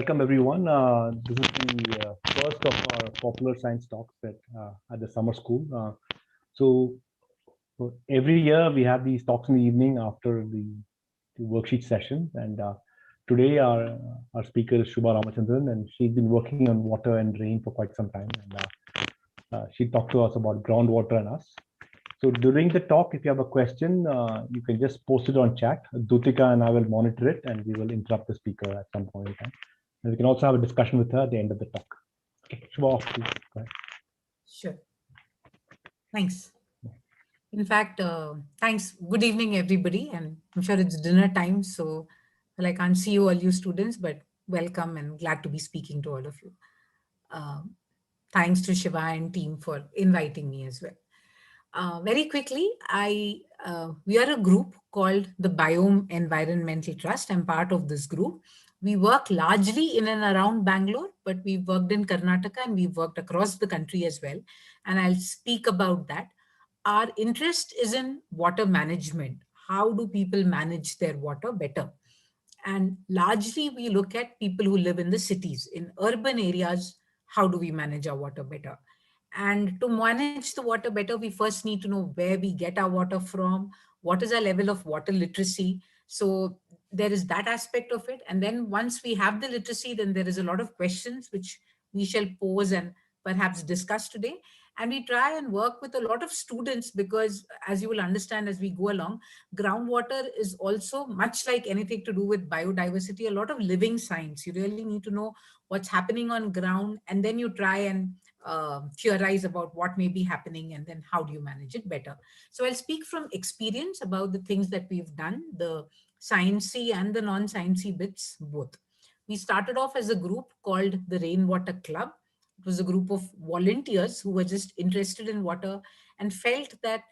Welcome everyone. This is the first of our popular science talks at the summer school. So every year we have these talks in the evening after the worksheet session. And today our speaker is Shubha Ramachandran, and she's been working on water and rain for quite some time. And she talked to us about groundwater and us. So during the talk, if you have a question, you can just post it on chat. Dutika and I will monitor it, and we will interrupt the speaker at some point in time. And we can also have a discussion with her at the end of the talk. Okay, Shubha, please go ahead. Sure. Thanks. In fact, thanks. Good evening, everybody. And I'm sure it's dinner time. So, well, I can't see you, all you students, but welcome and glad to be speaking to all of you. Um, Thanks to Shiva and team for inviting me as well. Very quickly, we are a group called the Biome Environmental Trust. I'm part of this group. We work largely in and around Bangalore, but we've worked in Karnataka and we've worked across the country as well. And I'll speak about that. Our interest is in water management. How do people manage their water better? And largely, we look at people who live in the cities. In urban areas, how do we manage our water better? And to manage the water better, we first need to know where we get our water from, what is our level of water literacy. So there is that aspect of it. And then once we have the literacy, then there is a lot of questions which we shall pose and perhaps discuss today. And we try and work with a lot of students because, as you will understand as we go along, groundwater is also much like anything to do with biodiversity, a lot of living science. You really need to know what's happening on ground, and then you try and theorize about what may be happening and then how do you manage it better. So I'll speak from experience about the things that we've done, the sciencey and the non-sciencey bits both. We started off as a group called the Rainwater Club. It was a group of volunteers who were just interested in water and felt that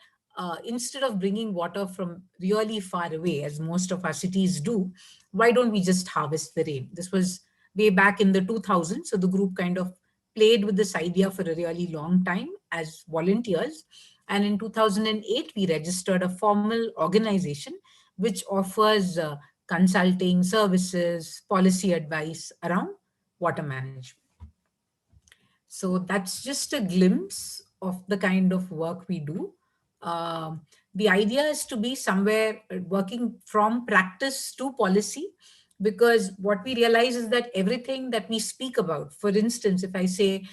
instead of bringing water from really far away, as most of our cities do, why don't we just harvest the rain? This was way back in the 2000s. So the group kind of played with this idea for a really long time as volunteers. And in 2008, we registered a formal organization which offers consulting services, policy advice around water management. So that's just a glimpse of the kind of work we do. Um, the idea is to be somewhere working from practice to policy, because what we realize is that everything that we speak about, for instance, if I say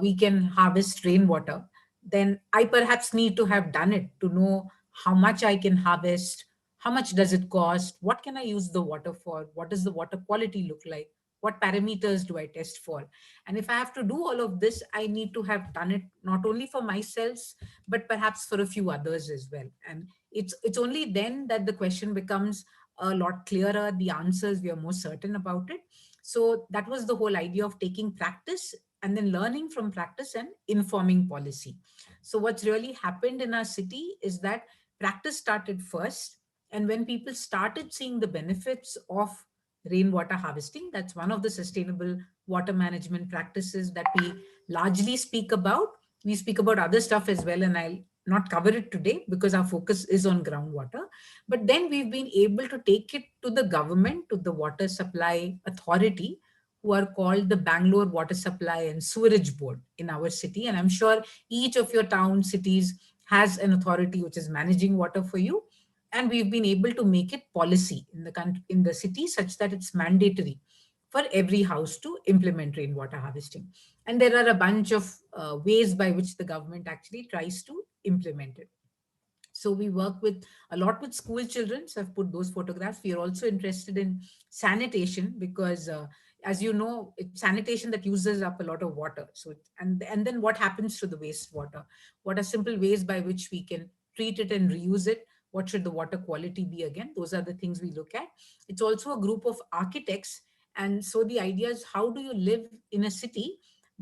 we can harvest rainwater, then I perhaps need to have done it to know how much I can harvest, how much does it cost, what can I use the water for, what does the water quality look like, what parameters do I test for. And if I have to do all of this, I need to have done it not only for myself, but perhaps for a few others as well. And it's only then that the question becomes a lot clearer, the answers, we are more certain about it. So that was the whole idea of taking practice and then learning from practice and informing policy. So what's really happened in our city is that practice started first. And when people started seeing the benefits of rainwater harvesting, that's one of the sustainable water management practices that we largely speak about. We speak about other stuff as well, and I'll not cover it today because our focus is on groundwater. But then we've been able to take it to the government, to the water supply authority, who are called the Bangalore Water Supply and Sewerage Board in our city. And I'm sure each of your town cities has an authority which is managing water for you. And we've been able to make it policy in the country, in the city, such that it's mandatory for every house to implement rainwater harvesting. And there are a bunch of ways by which the government actually tries to implement it. So we work with a lot with school children. So I've put those photographs. We are also interested in sanitation because, as you know, it's sanitation that uses up a lot of water. So and then what happens to the wastewater? What are simple ways by which we can treat it and reuse it? What should the water quality be again? Those are the things we look at. It's also a group of architects, and so the idea is how do you live in a city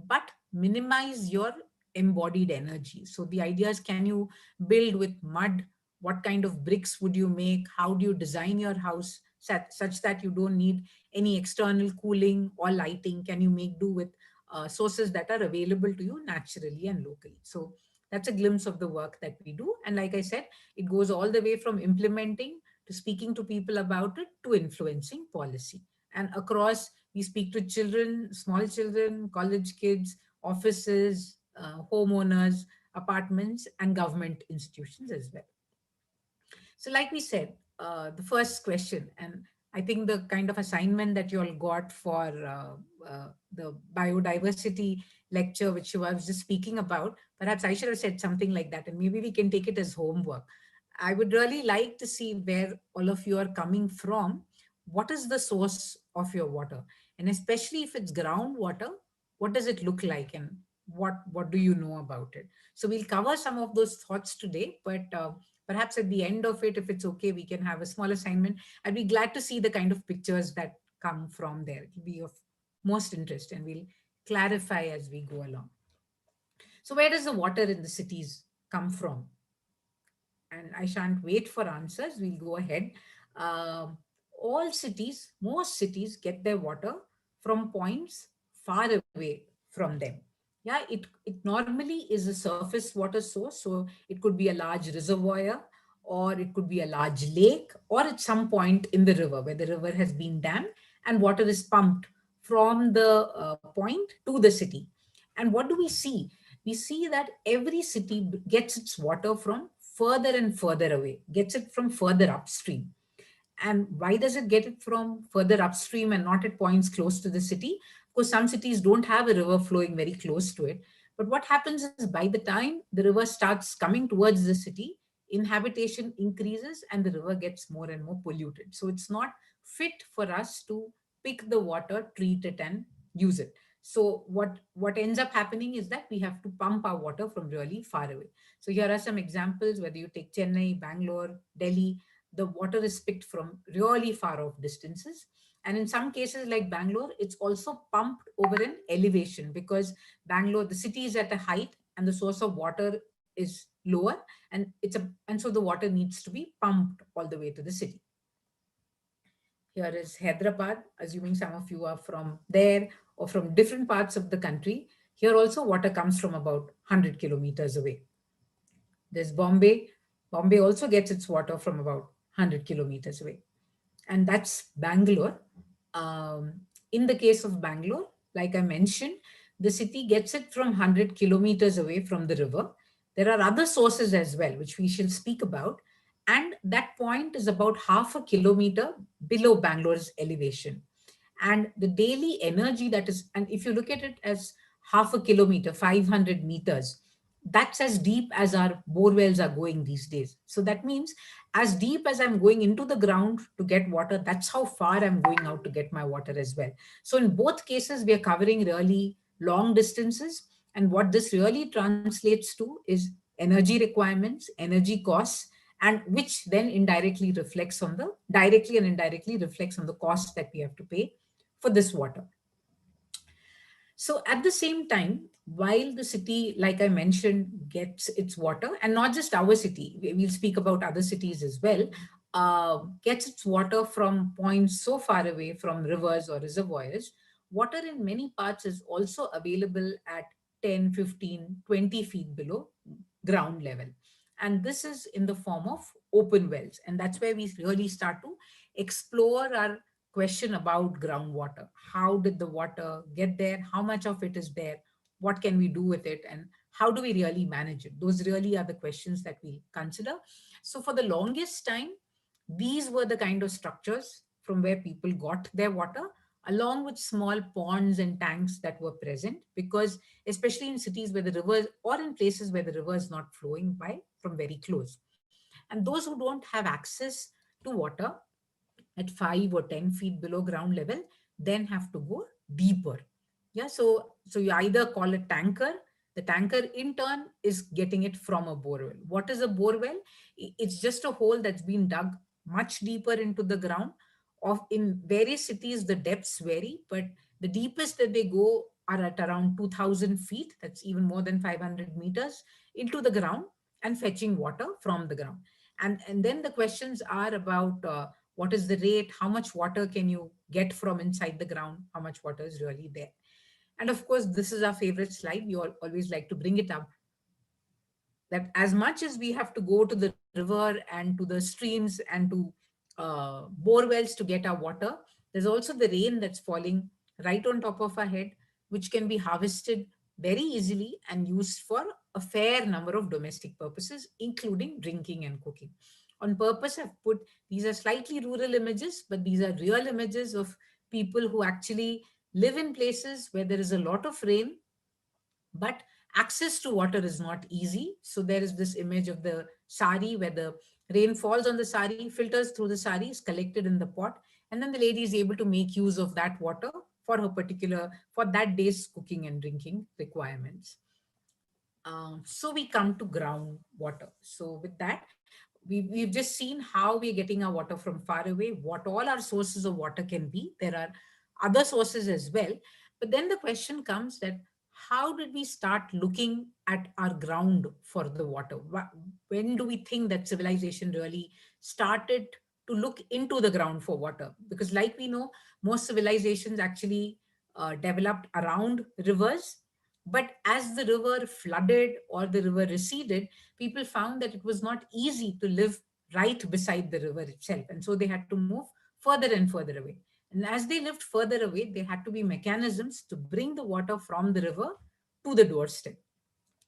but minimize your embodied energy. So the idea is, can you build with mud? What kind of bricks would you make? How do you design your house such that you don't need any external cooling or lighting? Can you make do with sources that are available to you naturally and locally? So that's a glimpse of the work that we do. And like I said, it goes all the way from implementing to speaking to people about it to influencing policy. And across, we speak to children, small children, college kids, offices, homeowners, apartments, and government institutions as well. So, like we said, the first question, and I think the kind of assignment that you all got for the biodiversity lecture, which I was just speaking about, perhaps I should have said something like that, and maybe we can take it as homework. I would really like to see where all of you are coming from. What is the source of your water? And especially if it's groundwater, what does it look like, and what do you know about it? So we'll cover some of those thoughts today, but perhaps at the end of it, if it's okay, we can have a small assignment. I'd be glad to see the kind of pictures that come from there. It'll be of most interest, and we'll clarify as we go along. So where does the water in the cities come from? And I shan't wait for answers. We'll go ahead. Um, all cities, most cities get their water from points far away from them. Yeah, it normally is a surface water source. So it could be a large reservoir, or it could be a large lake, or at some point in the river where the river has been dammed and water is pumped from the point to the city. And what do we see? We see that every city gets its water from further and further away, gets it from further upstream. And why does it get it from further upstream and not at points close to the city? Because some cities don't have a river flowing very close to it. But what happens is by the time the river starts coming towards the city, inhabitation increases and the river gets more and more polluted. So it's not fit for us to pick the water, treat it, and use it. So what ends up happening is that we have to pump our water from really far away. So here are some examples, whether you take Chennai, Bangalore, Delhi, the water is picked from really far off distances. And in some cases, like Bangalore, it's also pumped over an elevation, because Bangalore, the city is at a height and the source of water is lower, and so the water needs to be pumped all the way to the city. Here is Hyderabad, assuming some of you are from there or from different parts of the country. Here also water comes from about 100 kilometers away. There's Bombay. Bombay also gets its water from about 100 kilometers away. And that's Bangalore. In the case of Bangalore, like I mentioned, the city gets it from 100 kilometers away from the river. There are other sources as well, which we shall speak about. And that point is about half a kilometer below Bangalore's elevation. And the daily energy that is, and if you look at it as half a kilometer, 500 meters, that's as deep as our bore wells are going these days. So that means as deep as I'm going into the ground to get water, that's how far I'm going out to get my water as well. So in both cases, we are covering really long distances. And what this really translates to is energy requirements, energy costs, and which then directly and indirectly reflects on the cost that we have to pay for this water. So at the same time, while the city, like I mentioned, gets its water, and not just our city, we'll speak about other cities as well, gets its water from points so far away from rivers or reservoirs, water in many parts is also available at 10, 15, 20 feet below ground level. And this is in the form of open wells. And that's where we really start to explore our question about groundwater. How did the water get there? How much of it is there? What can we do with it? And how do we really manage it? Those really are the questions that we consider. So for the longest time, these were the kind of structures from where people got their water, along with small ponds and tanks that were present, because especially in cities where the rivers, or in places where the river is not flowing by from very close. And those who don't have access to water at 5 or 10 feet below ground level then have to go deeper. Yeah, so you either call a tanker. The tanker in turn is getting it from a borewell. What is a borewell? It's just a hole that's been dug much deeper into the ground. Of in various cities the depths vary, but the deepest that they go are at around 2000 feet, that's even more than 500 meters, into the ground, and fetching water from the ground. And then the questions are about what is the rate, how much water can you get from inside the ground, how much water is really there. And of course, this is our favorite slide. We all always like to bring it up, that as much as we have to go to the river and to the streams and to bore wells to get our water, There's also the rain that's falling right on top of our head, which can be harvested very easily and used for a fair number of domestic purposes, including drinking and cooking. On purpose, I've put these are slightly rural images, but these are real images of people who actually live in places where there is a lot of rain, but access to water is not easy. So there is this image of the sari where the rain falls on the sari, filters through the sari, is collected in the pot, and then the lady is able to make use of that water for her particular, for that day's cooking and drinking requirements. So we come to groundwater. So with that, we've just seen how we're getting our water from far away, what all our sources of water can be. There are other sources as well. But then the question comes that how did we start looking at our ground for the water? When do we think that civilization really started to look into the ground for water? Because like we know, most civilizations actually developed around rivers, but as the river flooded or the river receded, people found that it was not easy to live right beside the river itself. And so they had to move further and further away. And as they lived further away, there had to be mechanisms to bring the water from the river to the doorstep.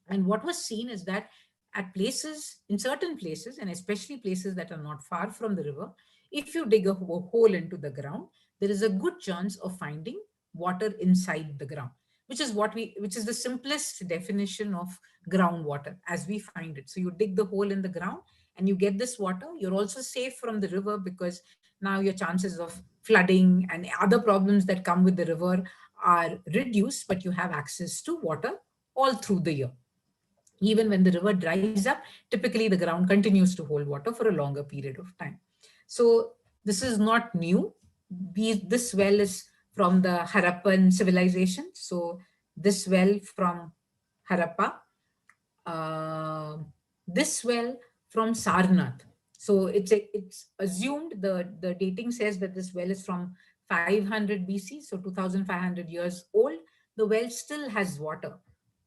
And what was seen is that at places, in certain places, and especially places that are not far from the river, if you dig a hole into the ground, there is a good chance of finding water inside the ground, which is the simplest definition of groundwater as we find it. So you dig the hole in the ground and you get this water. You're also safe from the river because now your chances of flooding and other problems that come with the river are reduced, but you have access to water all through the year. Even when the river dries up, typically the ground continues to hold water for a longer period of time. So this is not new. This well is from the Harappan civilization. So this well from Harappa, uh, this well from Sarnath. So it's assumed, the dating says that this well is from 500 BC, so 2500 years old. The well still has water.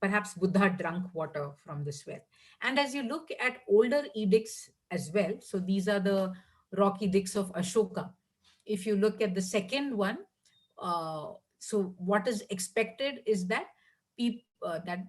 Perhaps Buddha drank water from this well. And as you look at older edicts as well, so these are the rock edicts of Ashoka. If you look at the second one, so what is expected is that that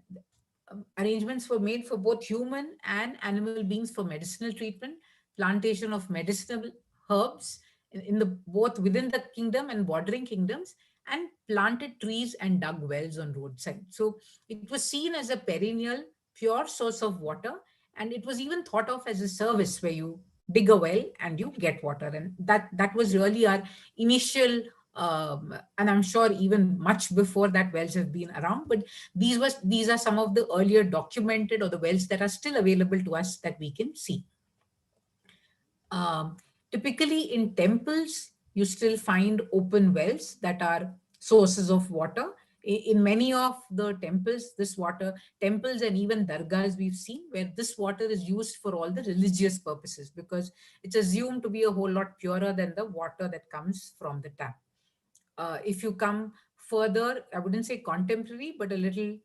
arrangements were made for both human and animal beings for medicinal treatment, plantation of medicinal herbs in the both within the kingdom and bordering kingdoms, and planted trees and dug wells on roadside. So it was seen as a perennial, pure source of water, and it was even thought of as a service where you dig a well and you get water, and that was really our initial. And I'm sure even much before that wells have been around, but these are some of the earlier documented or the wells that are still available to us that we can see. Um, Typically in temples, you still find open wells that are sources of water. In many of the temples, this water, temples and even dargahs we've seen where this water is used for all the religious purposes because it's assumed to be a whole lot purer than the water that comes from the tap. If you come further, I wouldn't say contemporary, but a little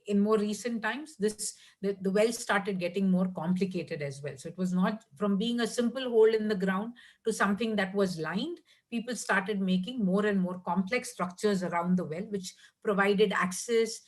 in more recent times, the well started getting more complicated as well. So it was not from being a simple hole in the ground to something that was lined. People started making more and more complex structures around the well, which provided access,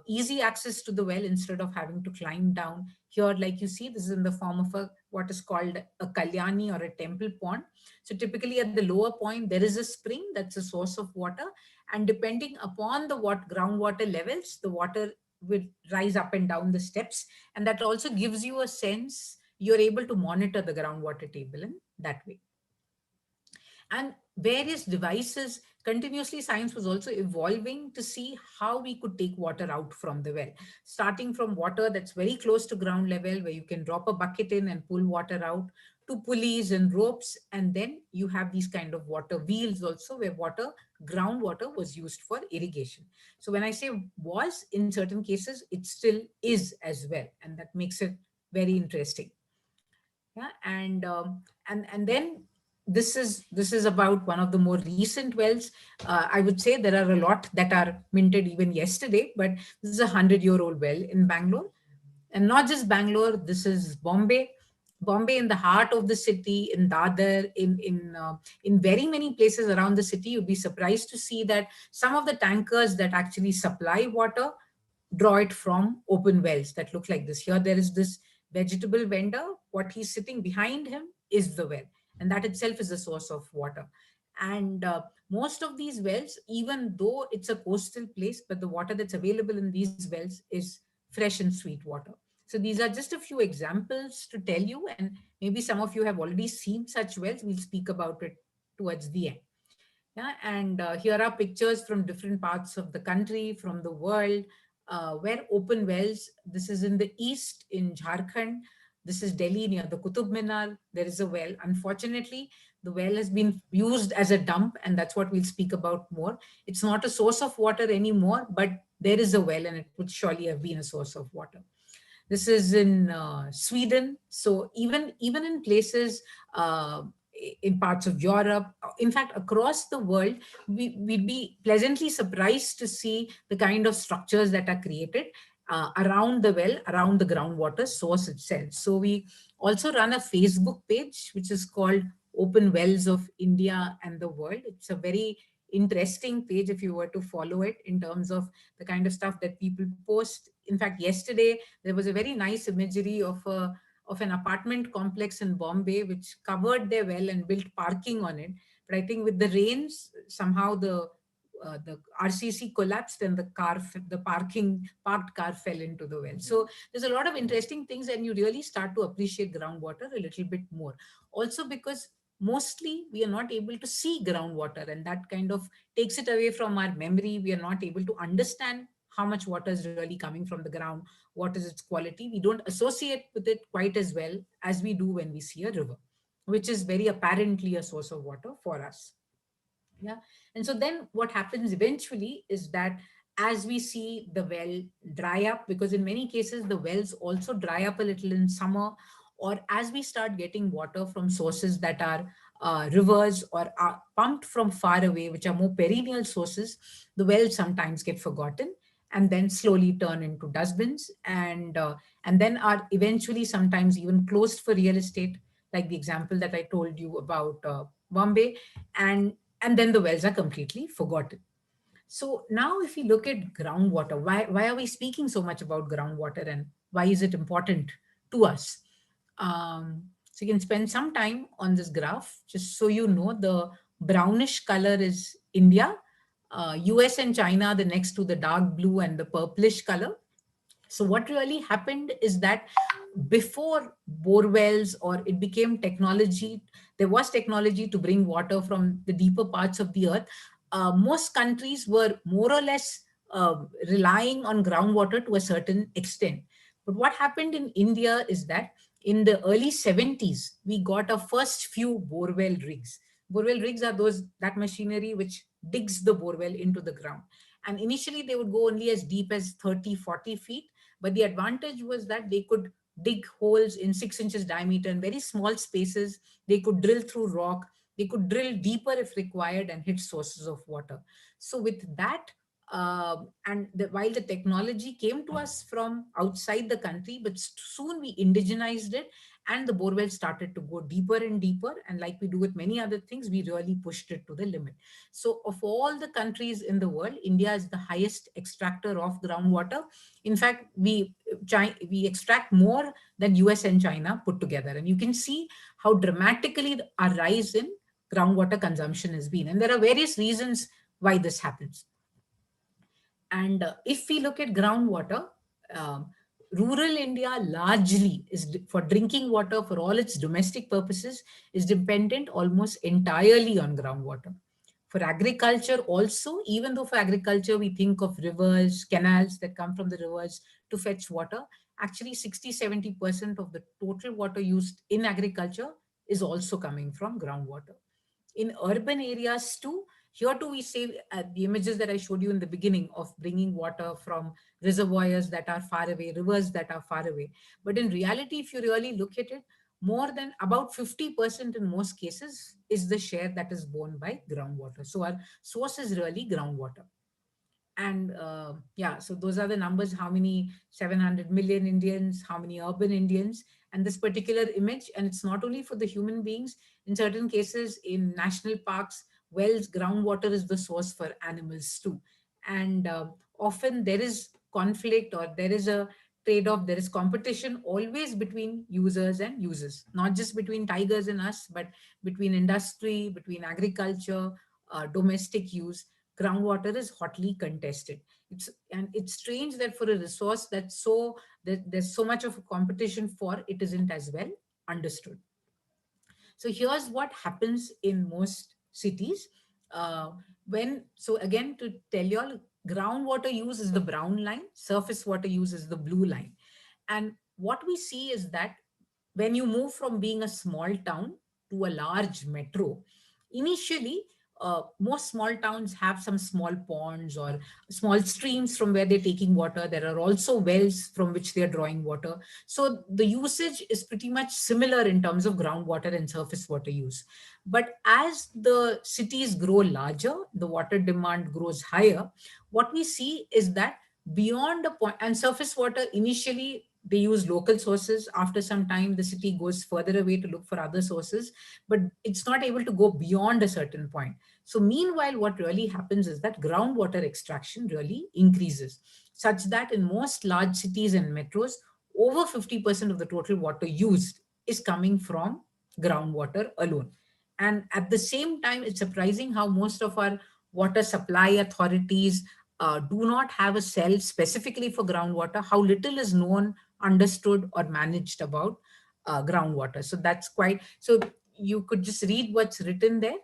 easy access to the well instead of having to climb down. Here, like you see, this is in the form of a what is called a kalyani or a temple pond. So typically at the lower point, there is a spring that's a source of water. And depending upon the groundwater levels, the water will rise up and down the steps. And that also gives you a sense, you're able to monitor the groundwater table in that way. And various devices, continuously science was also evolving to see how we could take water out from the well, starting from water that's very close to ground level where you can drop a bucket in and pull water out, to pulleys and ropes. And then you have these kind of water wheels also where groundwater was used for irrigation. So when I say was, in certain cases it still is as well, and that makes it very interesting. Yeah. And then this is about one of the more recent wells. I would say there are a lot that are minted even yesterday, but this is a 100-year-old well in Bangalore. And not just Bangalore, this is Bombay. Bombay, in the heart of the city, in Dadar, in very many places around the city, you'd be surprised to see that some of the tankers that actually supply water draw it from open wells that look like this. Here, there is this vegetable vendor. What he's sitting behind him is the well, and that itself is a source of water. And most of these wells, even though it's a coastal place, but the water that's available in these wells is fresh and sweet water. So these are just a few examples to tell you, and maybe some of you have already seen such wells. We'll speak about it towards the end. Yeah, and here are pictures from different parts of the country, from the world, where open wells. This is in the east in Jharkhand. This is Delhi near the Qutub Minar. There is a well. Unfortunately, the well has been used as a dump, and that's what we'll speak about more. It's not a source of water anymore, but there is a well, and it would surely have been a source of water. This is in Sweden. So even in places in parts of Europe, in fact across the world, we'd be pleasantly surprised to see the kind of structures that are created around the well, around the groundwater source itself. So we also run a Facebook page which is called Open Wells of India and the World. It's a very interesting page if you were to follow it, in terms of the kind of stuff that people post. In fact, yesterday there was a very nice imagery of an apartment complex in Bombay which covered their well and built parking on it. But I think with the rains, somehow the RCC collapsed and the parked car fell into the well. So there's a lot of interesting things, and you really start to appreciate groundwater a little bit more. Also because mostly we are not able to see groundwater, and that kind of takes it away from our memory. We are not able to understand how much water is really coming from the ground, what is its quality. We don't associate with it quite as well as we do when we see a river, which is very apparently a source of water for us. Yeah. And so then what happens eventually is that as we see the well dry up, because in many cases the wells also dry up a little in summer, or as we start getting water from sources that are rivers or are pumped from far away, which are more perennial sources, the wells sometimes get forgotten and then slowly turn into dustbins, and then are eventually sometimes even closed for real estate, like the example that I told you about Bombay, and and then the wells are completely forgotten. So now if we look at groundwater, why are we speaking so much about groundwater, and why is it important to us? So you can spend some time on this graph, just so you know. The brownish color is India, US and China are the next to the dark blue and the purplish color. So what really happened is that before bore wells, or it became technology, there was technology to bring water from the deeper parts of the earth. Most countries were more or less relying on groundwater to a certain extent. But what happened in India is that in the early 70s, we got our first few borewell rigs. Borewell rigs are that machinery which digs the borewell into the ground. And initially they would go only as deep as 30, 40 feet. But the advantage was that they could dig holes in 6 inches diameter in very small spaces. They could drill through rock. They could drill deeper if required and hit sources of water. So with that, while the technology came to us from outside the country, but soon we indigenized it, and the borewell started to go deeper and deeper. And like we do with many other things, we really pushed it to the limit. So of all the countries in the world, India is the highest extractor of groundwater. In fact, we extract more than US and China put together. And you can see how dramatically our rise in groundwater consumption has been. And there are various reasons why this happens. And if we look at groundwater, um, rural India largely is for drinking water for all its domestic purposes is dependent almost entirely on groundwater. For agriculture also, even though for agriculture we think of rivers, canals that come from the rivers to fetch water, actually 60-70% of the total water used in agriculture is also coming from groundwater. In urban areas too, here too we say the images that I showed you in the beginning of bringing water from reservoirs that are far away, rivers that are far away. But in reality, if you really look at it, more than about 50% in most cases is the share that is borne by groundwater. So our source is really groundwater. And yeah, so those are the numbers, how many 700 million Indians, how many urban Indians, and this particular image. And it's not only for the human beings. In certain cases, in national parks, wells, groundwater is the source for animals too. And often there is conflict, or there is a trade-off, there is competition always between users and users, not just between tigers and us, but between industry, between agriculture, domestic use. Groundwater is hotly contested. It's strange that for a resource that there's so much of a competition for, it isn't as well understood. So here's what happens in most cities. Uh, when so again, to tell you all, groundwater use is the brown line, surface water use is the blue line. And what we see is that when you move from being a small town to a large metro, initially, most small towns have some small ponds or small streams from where they're taking water. There are also wells from which they're drawing water. So the usage is pretty much similar in terms of groundwater and surface water use. But as the cities grow larger, the water demand grows higher. What we see is that beyond a point, and surface water initially they use local sources. After some time, the city goes further away to look for other sources, but it's not able to go beyond a certain point. So meanwhile, what really happens is that groundwater extraction really increases, such that in most large cities and metros, over 50% of the total water used is coming from groundwater alone. And at the same time, it's surprising how most of our water supply authorities do not have a cell specifically for groundwater, how little is known, understood, or managed about groundwater. So that's quite, so you could just read what's written there.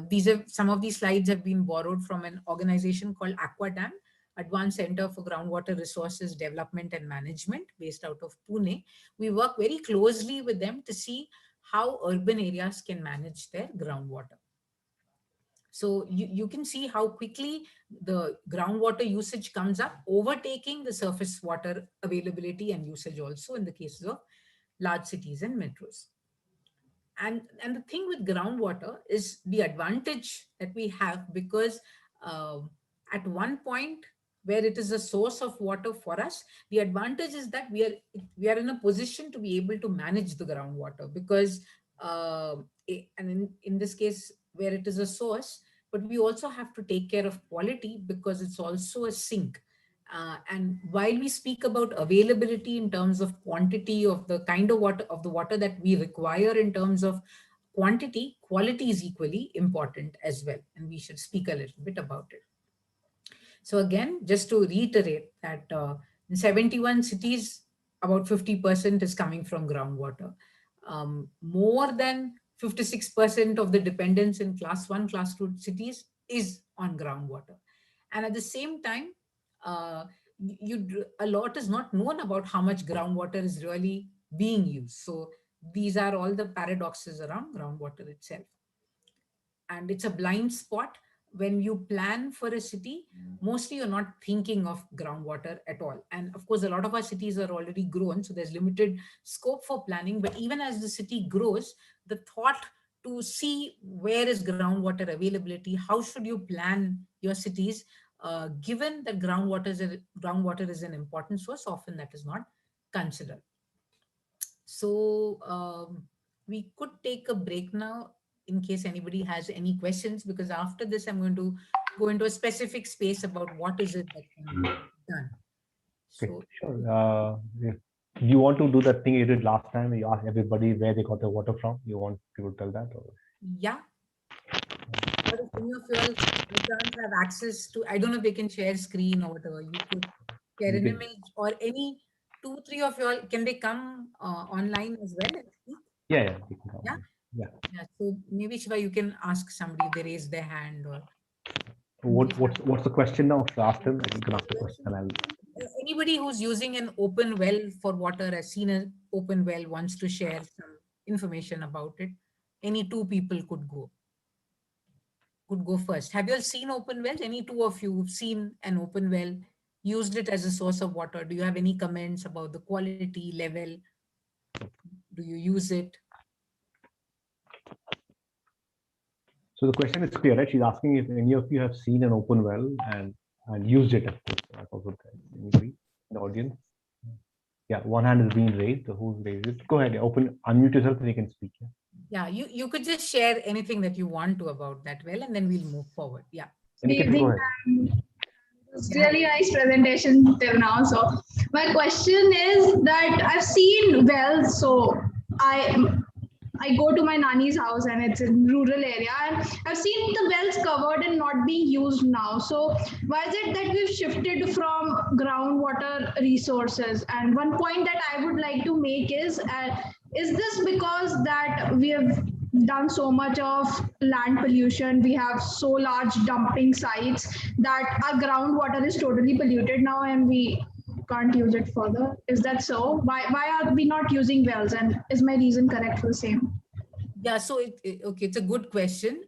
These are some of these slides have been borrowed from an organization called Aquadam, Advanced Center for Groundwater Resources Development and Management, based out of Pune. We work very closely with them to see how urban areas can manage their groundwater. So you can see how quickly the groundwater usage comes up, overtaking the surface water availability and usage also in the cases of large cities and metros. And the thing with groundwater is the advantage that we have, because um at one point where it is a source of water for us, the advantage is that we are in a position to be able to manage the groundwater, because and in this case where it is a source, but we also have to take care of quality because it's also a sink. And while we speak about availability in terms of quantity of the kind of the water that we require in terms of quantity, quality is equally important as well. And we should speak a little bit about it. So again, just to reiterate that in 71 cities, about 50% is coming from groundwater. More than 56% of the dependence in class 1, class 2 cities is on groundwater. And at the same time, a lot is not known about how much groundwater is really being used. So these are all the paradoxes around groundwater itself. And it's a blind spot. When you plan for a city, mostly you're not thinking of groundwater at all. And of course, a lot of our cities are already grown, so there's limited scope for planning. But even as the city grows, the thought to see where is groundwater availability, how should you plan your cities, given that groundwater is an important source, often that is not considered. So we could take a break now in case anybody has any questions, because after this, I'm going to go into a specific space about what is it that can be done. Okay, So sure. Yeah. Do you want to do that thing you did last time? You asked everybody where they got the water from. You want people to tell that? Or? yeah, or if any of you all by chance have access to, I don't know if they can share screen or whatever, you could share You an can, image, or any two, three of you all, can they come online as well and speak? yeah, you can Yeah. come. Yeah. Yeah. So maybe Shiva, you can ask somebody if they raise their hand, or in What case what's the question now? So ask them. You can the ask the question. question And I'll. is, anybody who's using an open well for water, has seen an open well, wants to share some information about it. Any two people could go first. Have you all seen open wells? Any two of you who've seen an open well, used it as a source of water? Do you have any comments about the quality level? Do you use it? So the question is clear, right? She's asking if any of you have seen an open well and and used it, of course. That's also there. Anybody in the audience? Yeah, one hand is being raised. Who's raised it? Go ahead, open, unmute yourself, and you can speak. Yeah. Yeah, you could just share anything that you want to about that well, and then we'll move forward. Yeah. And Good Nikita, go evening. ahead. It was really nice presentation till now. So my question is that I've seen wells. So I go to my nanny's house and it's in rural area and I've seen the wells covered and not being used now. So why is it that we've shifted from groundwater resources? And one point that I would like to make is this because that we have done so much of land pollution, we have so large dumping sites that our groundwater is totally polluted now and we can't use it further? Is that so? Why are we not using wells? And is my reason correct for the same? Yeah, so okay, it's a good question.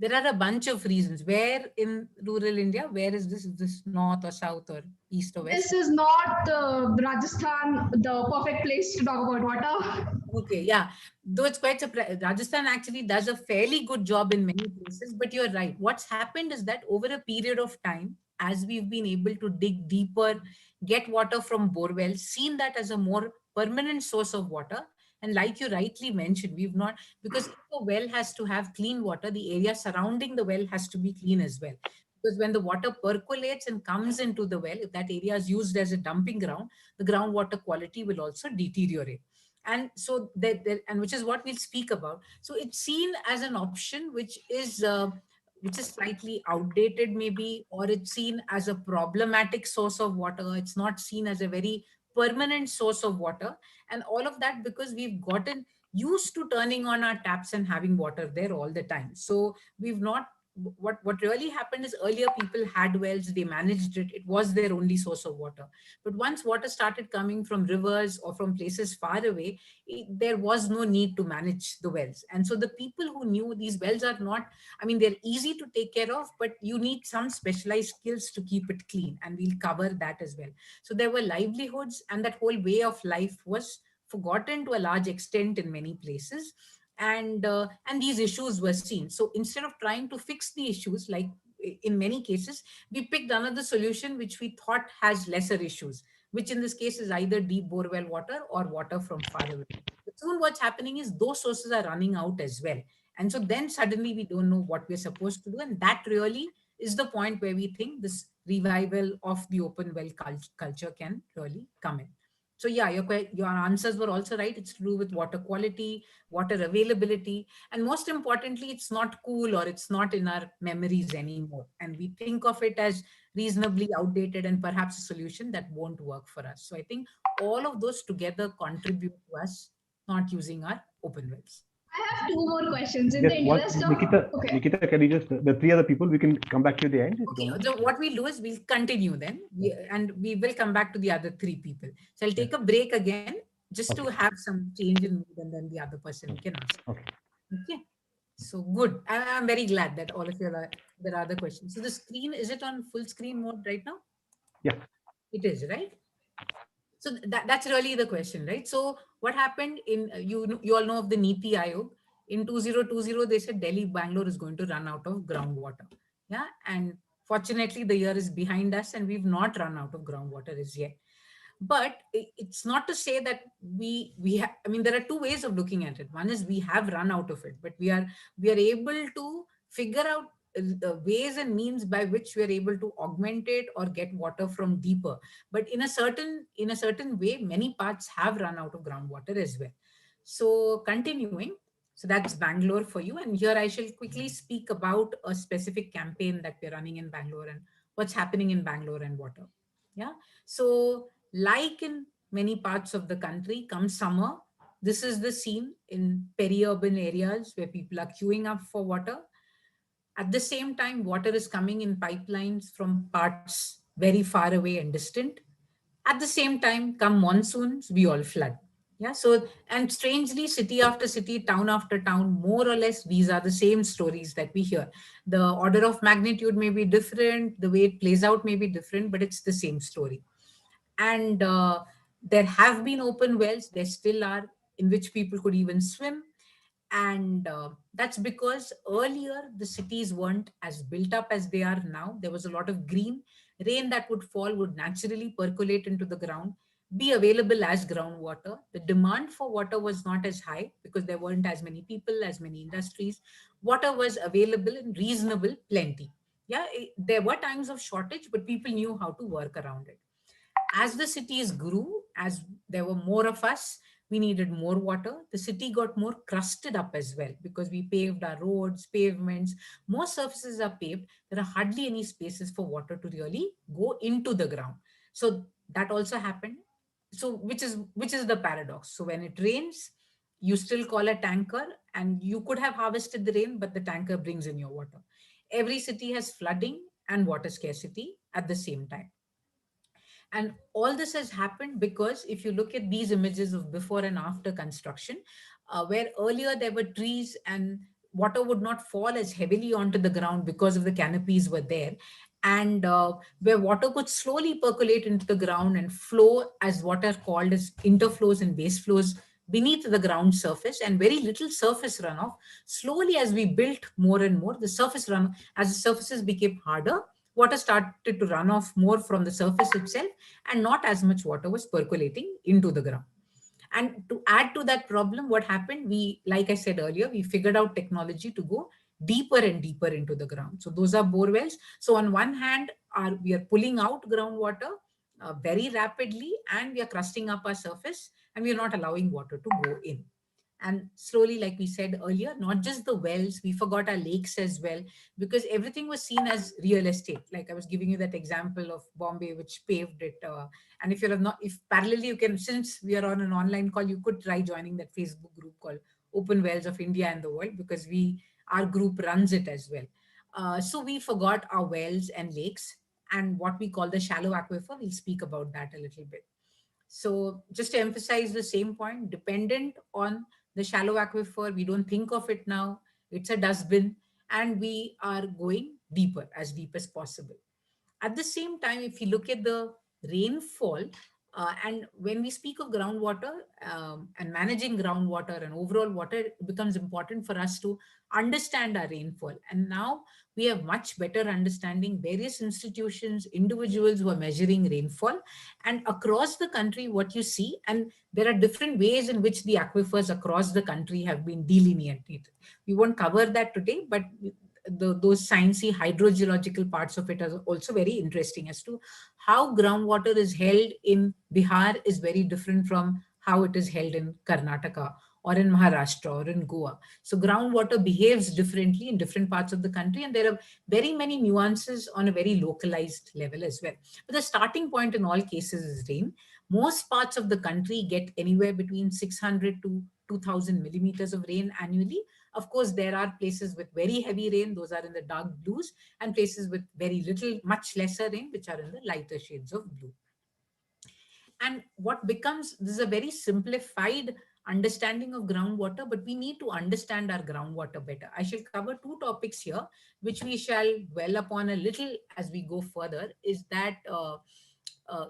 There are a bunch of reasons. Where in rural India? Where is this? Is this north or south or east or west? This is not Rajasthan, the perfect place to talk about water. Okay, yeah. Though it's quite surprising, Rajasthan actually does a fairly good job in many places, but you're right. What's happened is that over a period of time, as we've been able to dig deeper, get water from bore wells, seen that as a more permanent source of water. And like you rightly mentioned, we've not, because if a well has to have clean water, the area surrounding the well has to be clean as well. Because when the water percolates and comes into the well, if that area is used as a dumping ground, the groundwater quality will also deteriorate. And so and which is what we'll speak about. So it's seen as an option which is slightly outdated maybe, or it's seen as a problematic source of water. It's not seen as a very permanent source of water, and all of that because we've gotten used to turning on our taps and having water there all the time. So we've not, what really happened is earlier people had wells, they managed it, it was their only source of water. But once water started coming from rivers or from places far away, there was no need to manage the wells. And so the people who knew these wells are not, I mean, they're easy to take care of, but you need some specialized skills to keep it clean. And we'll cover that as well. So there were livelihoods, and that whole way of life was forgotten to a large extent in many places. And these issues were seen. So instead of trying to fix the issues, like in many cases, we picked another solution which we thought has lesser issues, which in this case is either deep borewell water or water from far away. But soon what's happening is those sources are running out as well. And so then suddenly we don't know what we're supposed to do. And that really is the point where we think this revival of the open well culture can really come in. So yeah, your answers were also right. It's to do with water quality, water availability, and most importantly, it's not cool or it's not in our memories anymore. And we think of it as reasonably outdated and perhaps a solution that won't work for us. So I think all of those together contribute to us not using our open wells. I have two more questions in Yes, the one, interest of. Nikita, Okay. Nikita, can you just, the three other people, we can come back to you at the end. if you Okay, don't mind. so what we'll do is we'll continue then, and we will come back to the other three people. So I'll take a break again just to Okay. have some change in mood, and then the other person can ask. Okay. Okay, so good. I'm very glad that all of you are, there are other questions. So the screen, is it on full screen mode right now? Yeah. It is, right? So that's really the question, right? So what happened in, you all know of the NITI Aayog. In 2020, they said Delhi, Bangalore is going to run out of groundwater. Yeah. And fortunately, the year is behind us and we've not run out of groundwater as yet. But it's not to say that I mean, there are two ways of looking at it. One is we have run out of it, but we are able to figure out ways and means by which we are able to augment it or get water from deeper. But in a certain way, many parts have run out of groundwater as well. So continuing, so that's Bangalore for you. And here I shall quickly speak about a specific campaign that we're running in Bangalore and what's happening in Bangalore and water. Yeah. So like in many parts of the country, come summer, this is the scene in peri-urban areas where people are queuing up for water. At the same time, water is coming in pipelines from parts very far away and distant. At the same time, come monsoons, we all flood. Yeah. So, and strangely, city after city, town after town, more or less, these are the same stories that we hear. The order of magnitude may be different, the way it plays out may be different, but it's the same story. And there have been open wells, there still are, in which people could even swim. And that's because earlier the cities weren't as built up as they are now. There was a lot of green. Rain that would fall would naturally percolate into the ground, be available as groundwater. The demand for water was not as high because there weren't as many people, as many industries. Water was available in reasonable plenty. Yeah, there were times of shortage, but people knew how to work around it. As the cities grew, as there were more of us, we needed more water. The city got more crusted up as well because we paved our roads, pavements, more surfaces are paved. There are hardly any spaces for water to really go into the ground. So that also happened. So which is the paradox. So when it rains, you still call a tanker and you could have harvested the rain, but the tanker brings in your water. Every city has flooding and water scarcity at the same time. And all this has happened because if you look at these images of before and after construction, where earlier there were trees and water would not fall as heavily onto the ground because of the canopies were there, and where water could slowly percolate into the ground and flow as what are called as interflows and base flows beneath the ground surface, and very little surface runoff. Slowly, as we built more and more, the surface run as the surfaces became harder, water started to run off more from the surface itself, and not as much water was percolating into the ground. And to add to that problem, what happened, we, like I said earlier, we figured out technology to go deeper and deeper into the ground. So those are bore wells. So on one hand, we are pulling out groundwater very rapidly, and we are crusting up our surface, and we are not allowing water to go in. And slowly, like we said earlier, not just the wells, we forgot our lakes as well, because everything was seen as real estate. Like I was giving you that example of Bombay, which paved it. And if you're not, if parallelly you can, since we are on an online call, you could try joining that Facebook group called Open Wells of India and the World, because our group runs it as well. So we forgot our wells and lakes, and what we call the shallow aquifer. We'll speak about that a little bit. So just to emphasize the same point, dependent on the shallow aquifer, we don't think of it now. It's a dustbin, and we are going deeper, as deep as possible. At the same time, if you look at the rainfall, and when we speak of groundwater and managing groundwater and overall water, it becomes important for us to understand our rainfall. And now we have much better understanding, various institutions, individuals who are measuring rainfall. And across the country, what you see, and there are different ways in which the aquifers across the country have been delineated. We won't cover that today, but those sciencey hydrogeological parts of it are also very interesting as to how groundwater is held in Bihar is very different from how it is held in Karnataka or in Maharashtra or in Goa. So groundwater behaves differently in different parts of the country, and there are very many nuances on a very localized level as well. But the starting point in all cases is rain. Most parts of the country get anywhere between 600 to 2000 millimeters of rain annually. Of course, there are places with very heavy rain, those are in the dark blues, and places with very little, much lesser rain, which are in the lighter shades of blue. And what becomes, this is a very simplified understanding of groundwater, but we need to understand our groundwater better. I shall cover two topics here, which we shall dwell upon a little as we go further, is that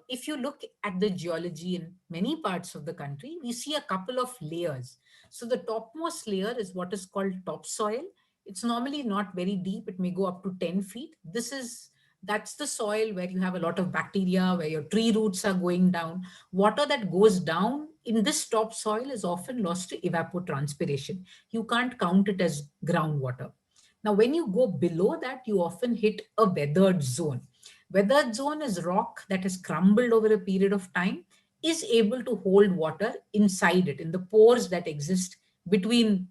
if you look at the geology in many parts of the country, we see a couple of layers. So the topmost layer is what is called topsoil. It's normally not very deep. It may go up to 10 feet. That's the soil where you have a lot of bacteria, where your tree roots are going down. Water that goes down in this topsoil is often lost to evapotranspiration. You can't count it as groundwater. Now, when you go below that, you often hit a weathered zone. Weathered zone is rock that has crumbled over a period of time, is able to hold water inside it, in the pores that exist between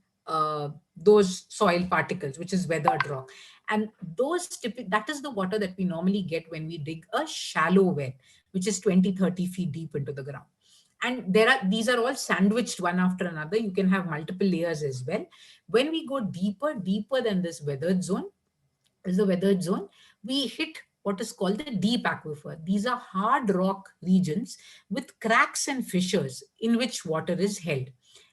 those soil particles, which is weathered rock. And that is the water that we normally get when we dig a shallow well, which is 20, 30 feet deep into the ground. And these are all sandwiched one after another. You can have multiple layers as well. When we go deeper than this weathered zone, we hit what is called the deep aquifer. These are hard rock regions with cracks and fissures in which water is held.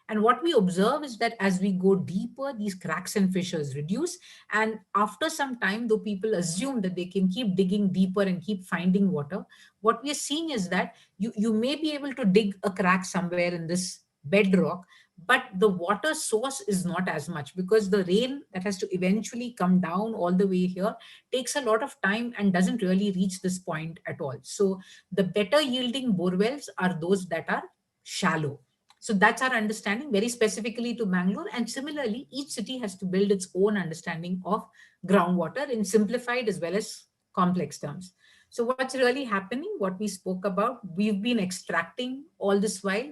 And what we observe is that as we go deeper, these cracks and fissures reduce. And after some time, though people assume that they can keep digging deeper and keep finding water, what we are seeing is that you may be able to dig a crack somewhere in this bedrock, but the water source is not as much, because the rain that has to eventually come down all the way here takes a lot of time and doesn't really reach this point at all. So the better yielding bore wells are those that are shallow. So that's our understanding very specifically to Bangalore. And similarly, each city has to build its own understanding of groundwater in simplified as well as complex terms. So what's really happening, what we spoke about, we've been extracting all this while.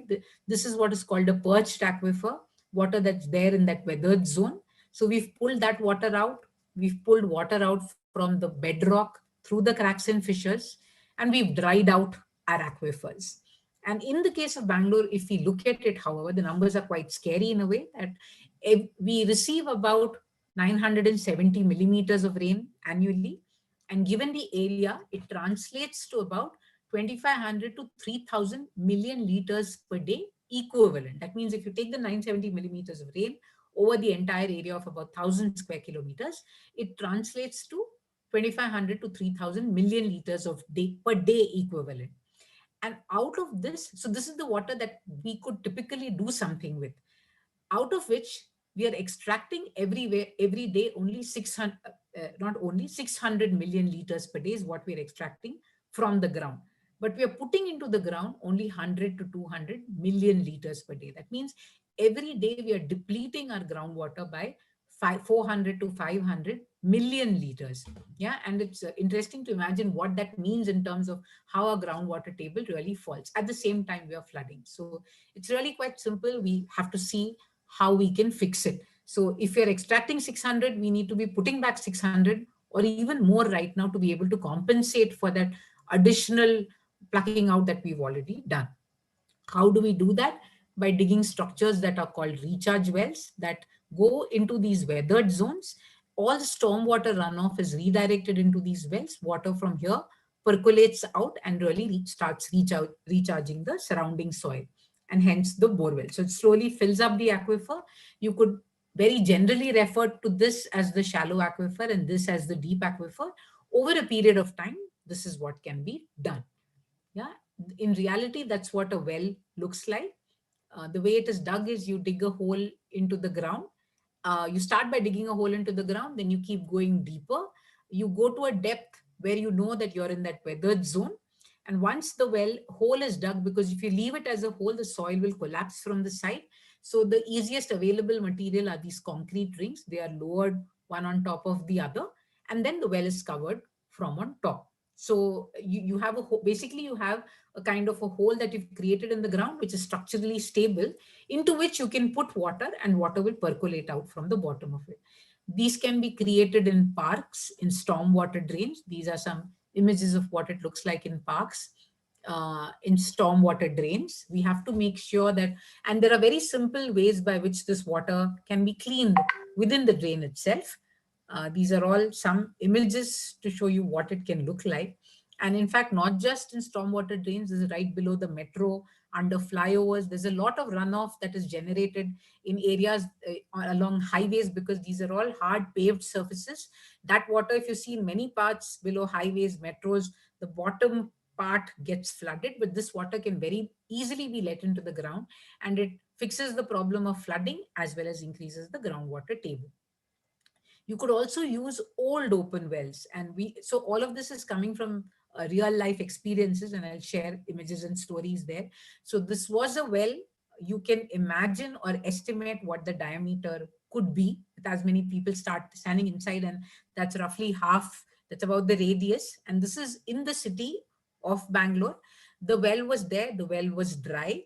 This is what is called a perched aquifer, water that's there in that weathered zone. So we've pulled that water out. We've pulled water out from the bedrock through the cracks and fissures, and we've dried out our aquifers. And in the case of Bangalore, if we look at it, however, the numbers are quite scary in a way that we receive about 970 millimeters of rain annually. And given the area, it translates to about 2,500 to 3,000 million liters per day equivalent. That means if you take the 970 millimeters of rain over the entire area of about 1,000 square kilometers, it translates to 2,500 to 3,000 million liters of per day equivalent. And out of this, so this is the water that we could typically do something with, out of which we are extracting every day only 600, not only 600 million liters per day is what we are extracting from the ground. But we are putting into the ground only 100 to 200 million liters per day. That means every day we are depleting our groundwater by 400 to 500 million liters. Yeah, and it's interesting to imagine what that means in terms of how our groundwater table really falls. At the same time, we are flooding. So it's really quite simple. We have to see how we can fix it. So if you're extracting 600, we need to be putting back 600 or even more right now to be able to compensate for that additional plucking out that we've already done. How do we do that? By digging structures that are called recharge wells that go into these weathered zones. All the stormwater runoff is redirected into these wells. Water from here percolates out and really starts recharging the surrounding soil, and hence the borewell. So it slowly fills up the aquifer. You could very generally refer to this as the shallow aquifer and this as the deep aquifer. Over a period of time, this is what can be done. Yeah, in reality, that's what a well looks like. The way it is dug is you dig a hole into the ground. You start by digging a hole into the ground, then you keep going deeper. You go to a depth where you know that you're in that weathered zone. And once the hole is dug, because if you leave it as a hole, the soil will collapse from the side. So the easiest available material are these concrete rings. They are lowered one on top of the other, and then the well is covered from on top. So you have basically you have a kind of a hole that you've created in the ground, which is structurally stable, into which you can put water and water will percolate out from the bottom of it. These can be created in parks, in stormwater drains. These are some images of what it looks like in parks. In stormwater drains, we have to make sure that, and there are very simple ways by which this water can be cleaned within the drain itself. These are all some images to show you what it can look like. And in fact, not just in stormwater drains, this is right below the metro, under flyovers. There's a lot of runoff that is generated in areas along highways, because these are all hard paved surfaces. That water, if you see in many parts below highways, metros, the bottom part gets flooded, but this water can very easily be let into the ground, and it fixes the problem of flooding as well as increases the groundwater table. You could also use old open wells, and so all of this is coming from real life experiences, and I'll share images and stories there. So this was a well. You can imagine or estimate what the diameter could be with as many people standing inside, and that's roughly half, that's about the radius. And this is in the city of Bangalore. The well was there, the well was dry,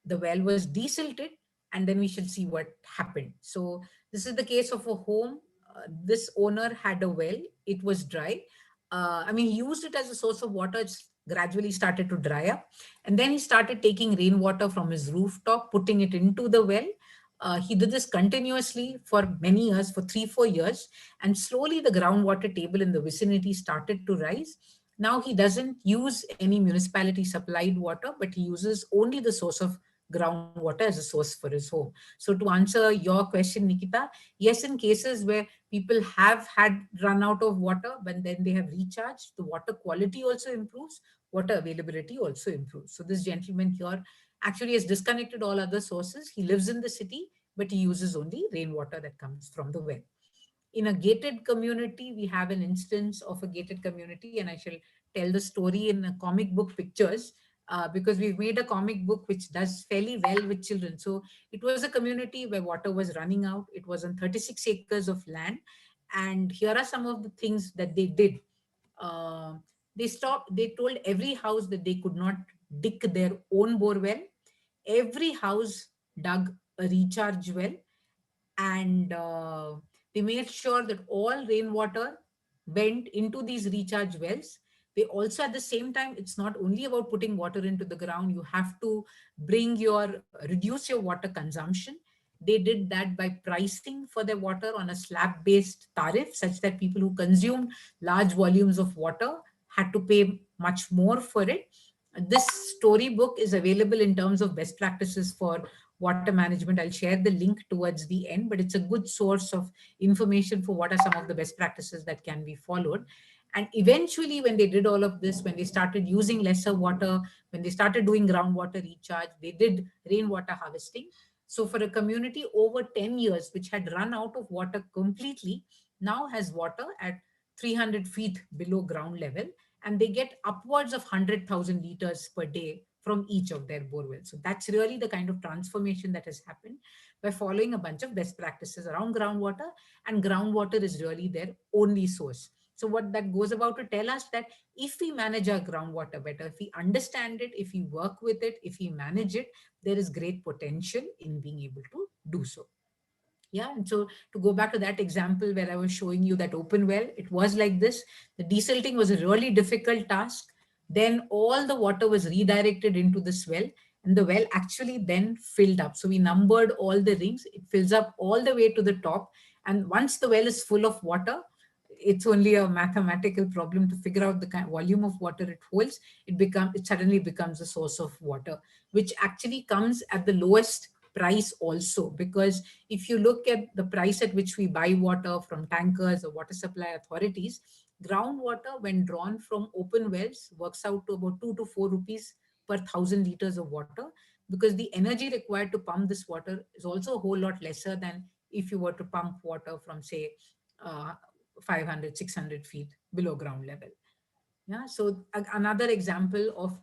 the well was desilted, and then we shall see what happened. So this is the case of a home. This owner had a well, it was dry. I mean, he used it as a source of water. It's gradually started to dry up. And then he started taking rainwater from his rooftop, putting it into the well. He did this continuously for many years, for 3-4 years. And slowly the groundwater table in the vicinity started to rise. Now he doesn't use any municipality supplied water, but he uses only the source of groundwater as a source for his home. So to answer your question, Nikita, yes, in cases where people have had run out of water, but then they have recharged, the water quality also improves, water availability also improves. So this gentleman here actually has disconnected all other sources. He lives in the city, but he uses only rainwater that comes from the well. In a gated community, we have an instance of a gated community, and I shall tell the story in comic book pictures, because we've made a comic book which does fairly well with children. So it was a community where water was running out. It was on 36 acres of land. And here are some of the things that they did. Uh, they told every house that they could not dig their own bore well. Every house dug a recharge well, and they made sure that all rainwater went into these recharge wells. They also, at the same time, it's not only about putting water into the ground, you have to reduce your water consumption. They did that by pricing for their water on a slab based tariff, such that people who consumed large volumes of water had to pay much more for it. This storybook is available in terms of best practices for water management. I'll share the link towards the end, but it's a good source of information for what are some of the best practices that can be followed. And eventually, when they did all of this, when they started using lesser water, when they started doing groundwater recharge, they did rainwater harvesting. So for a community over 10 years, which had run out of water completely, now has water at 300 feet below ground level, and they get upwards of 100,000 liters per day from each of their borewells. So that's really the kind of transformation that has happened by following a bunch of best practices around groundwater, and groundwater is really their only source. So what that goes about to tell us that if we manage our groundwater better, if we understand it, if we work with it, if we manage it, there is great potential in being able to do so. Yeah, and so to go back to that example where I was showing you that open well, it was like this. The desilting was a really difficult task. Then all the water was redirected into this well, and the well actually then filled up. So we numbered all the rings. It fills up all the way to the top. And once the well is full of water, it's only a mathematical problem to figure out the volume of water it holds. It suddenly becomes a source of water, which actually comes at the lowest price also, because if you look at the price at which we buy water from tankers or water supply authorities, groundwater when drawn from open wells works out to about 2 to 4 rupees per 1,000 liters of water, because the energy required to pump this water is also a whole lot lesser than if you were to pump water from, say, uh, 500, 600 feet below ground level. Yeah, so another example of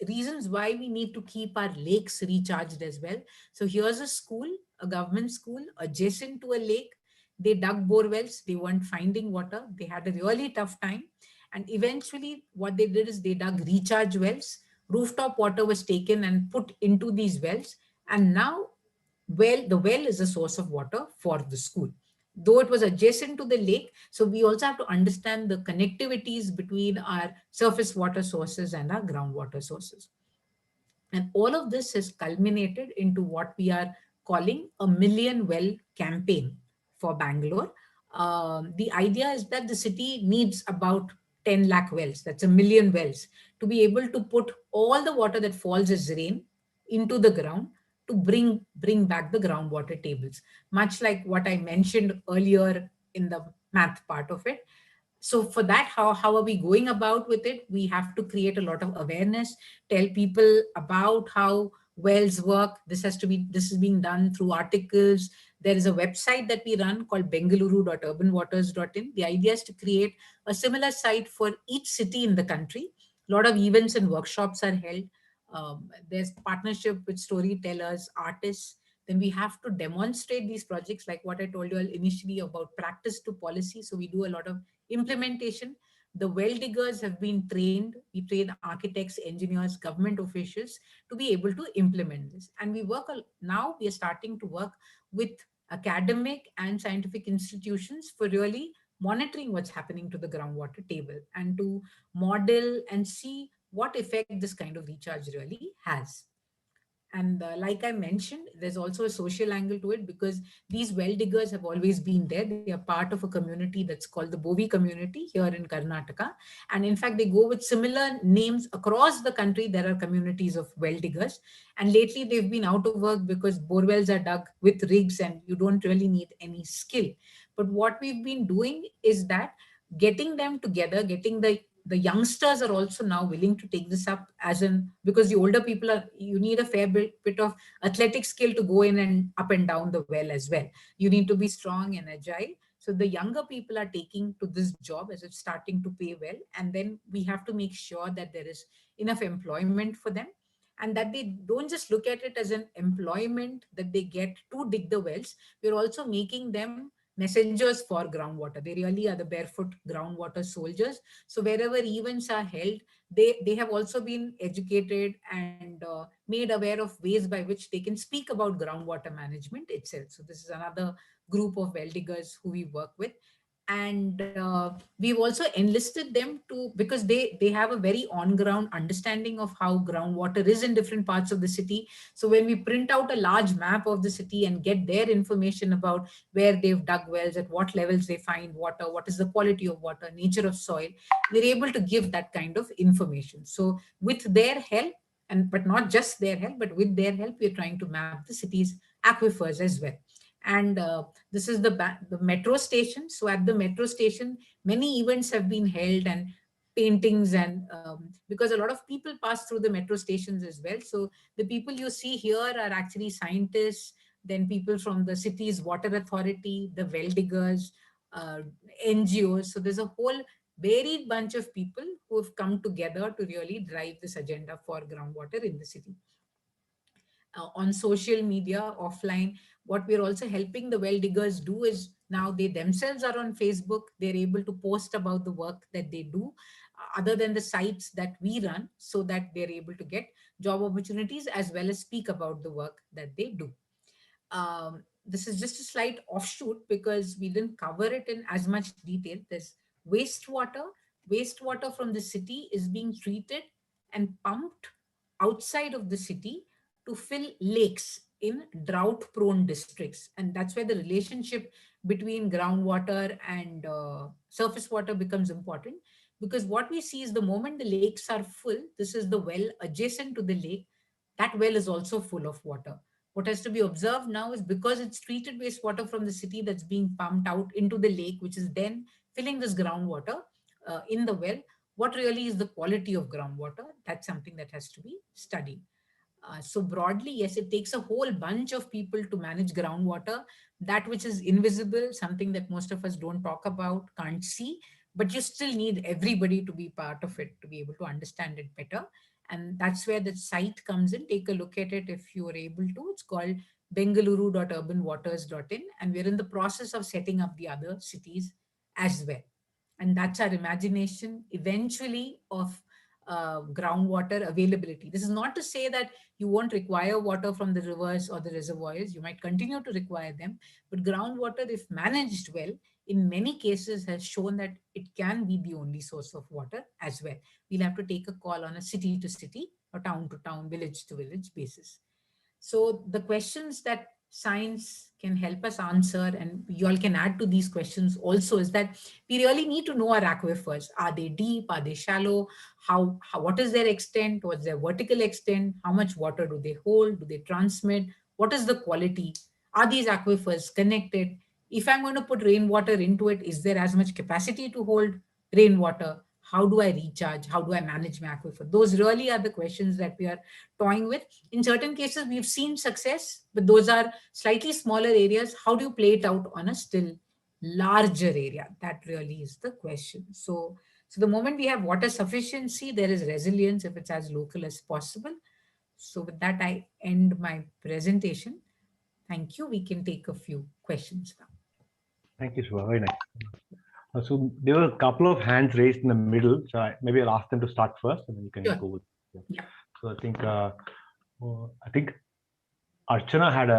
reasons why we need to keep our lakes recharged as well. So here's a school, a government school adjacent to a lake. They dug bore wells, they weren't finding water, they had a really tough time. And eventually what they did is they dug recharge wells. Rooftop water was taken and put into these wells. And now the well is a source of water for the school, though it was adjacent to the lake. So we also have to understand the connectivities between our surface water sources and our groundwater sources. And all of this has culminated into what we are calling a million well campaign for Bangalore. The idea is that the city needs about 10 lakh wells, that's a million wells, to be able to put all the water that falls as rain into the ground to bring back the groundwater tables, much like what I mentioned earlier in the math part of it. So for that, how are we going about with it? We have to create a lot of awareness, tell people about how wells work. This is being done through articles. There is a website that we run called bengaluru.urbanwaters.in. The idea is to create a similar site for each city in the country. A lot of events and workshops are held. There's partnership with storytellers, artists. Then we have to demonstrate these projects, like what I told you initially about practice to policy. So we do a lot of implementation. The well diggers have been trained. We train architects, engineers, government officials to be able to implement this. And now we are starting to work with academic and scientific institutions for really monitoring what's happening to the groundwater table and to model and see what effect this kind of recharge really has. And like I mentioned, there's also a social angle to it, because these well diggers have always been there. They are part of a community that's called the Bovi community here in Karnataka. And in fact, they go with similar names across the country. There are communities of well diggers. And lately they've been out of work because bore wells are dug with rigs and you don't really need any skill. But what we've been doing is that getting them together, getting the the youngsters are also now willing to take this up, because the older people you need a fair bit of athletic skill to go in and up and down the well as well. You need to be strong and agile. So the younger people are taking to this job as it's starting to pay well. And then we have to make sure that there is enough employment for them, and that they don't just look at it as an employment that they get to dig the wells. We're also making them messengers for groundwater. They really are the barefoot groundwater soldiers. So wherever events are held, they have also been educated and made aware of ways by which they can speak about groundwater management itself. So this is another group of well diggers who we work with. And we've also enlisted them to, because they have a very on ground understanding of how groundwater is in different parts of the city. So when we print out a large map of the city and get their information about where they've dug wells, at what levels they find water, what is the quality of water, nature of soil, we're able to give that kind of information. So with their help, and but not just their help, but with their help, we're trying to map the city's aquifers as well. And this is the metro station. So at the metro station, many events have been held, and paintings, and because a lot of people pass through the metro stations as well. So the people you see here are actually scientists, then people from the city's water authority, the well diggers, uh, NGOs. So there's a whole varied bunch of people who have come together to really drive this agenda for groundwater in the city. On social media, offline, what we're also helping the well diggers do is, now they themselves are on Facebook. They're able to post about the work that they do, other than the sites that we run, so that they're able to get job opportunities as well as speak about the work that they do. This is just a slight offshoot because we didn't cover it in as much detail. There's wastewater. Wastewater from the city is being treated and pumped outside of the city to fill lakes in drought prone districts. And that's where the relationship between groundwater and surface water becomes important, because what we see is the moment the lakes are full, this is the well adjacent to the lake, that well is also full of water. What has to be observed now is, because it's treated wastewater from the city that's being pumped out into the lake, which is then filling this groundwater in the well, what really is the quality of groundwater? That's something that has to be studied. So broadly, yes, it takes a whole bunch of people to manage groundwater, that which is invisible, something that most of us don't talk about, can't see, but you still need everybody to be part of it to be able to understand it better. And that's where the site comes in. Take a look at it if you are able to. It's called bengaluru.urbanwaters.in, and we're in the process of setting up the other cities as well. And that's our imagination eventually of groundwater availability. This is not to say that you won't require water from the rivers or the reservoirs. You might continue to require them, but groundwater, if managed well, in many cases has shown that it can be the only source of water as well. We'll have to take a call on a city to city or town to town, village to village basis. So the questions that science can help us answer, and you all can add to these questions also, is that we really need to know our aquifers. Are they deep? Are they shallow? What is their extent? What's their vertical extent? How much water do they hold? Do they transmit? What is the quality? Are these aquifers connected? If I'm going to put rainwater into it, is there as much capacity to hold rainwater? How do I recharge? How do I manage my aquifer? Those really are the questions that we are toying with. In certain cases, we've seen success, but those are slightly smaller areas. How do you play it out on a still larger area? That really is the question. So the moment we have water sufficiency, there is resilience if it's as local as possible. So with that, I end my presentation. Thank you. We can take a few questions now. Thank you, Shubha. Very nice. So there were a couple of hands raised in the middle. So maybe I'll ask them to start first, and then you can Sure. go with. Yeah. So I think Archana had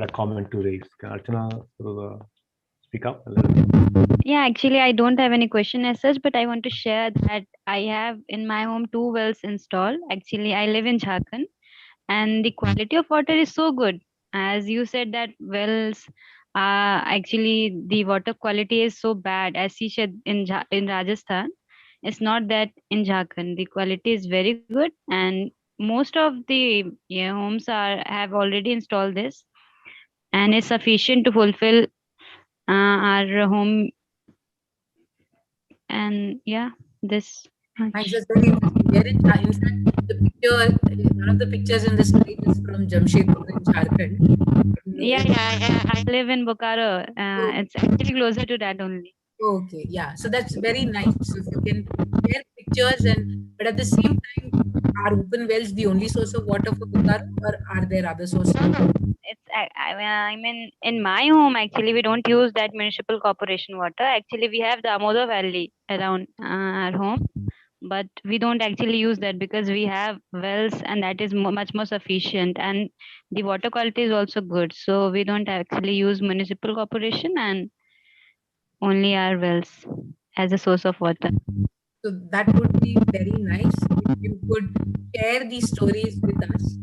a comment to raise. Can Archana sort of speak up a little bit? Yeah, actually, I don't have any question as such, but I want to share that I have in my home 2 wells installed. Actually, I live in Jharkhand, and the quality of water is so good. As you said that wells, actually the water quality is so bad. As you said in Rajasthan, it's not that in Jharkhand. The quality is very good, and most of the homes have already installed this, and it's sufficient to fulfill our home. And yeah, this Thanks, that's very interesting. In fact, the picture, one of the pictures in the slide is from Jamshedpur in Jharkhand. I live in Bokaro. It's actually closer to that only. Okay, yeah. So that's very nice. So if you can share pictures but at the same time, are open wells the only source of water for Bokaro, or are there other sources? It's I mean, in my home actually we don't use that municipal corporation water. Actually, we have the Damodar Valley around our home, but we don't actually use that because we have wells and that is much more sufficient, and the water quality is also good. So we don't actually use municipal corporation and only our wells as a source of water. So that would be very nice if you could share these stories with us.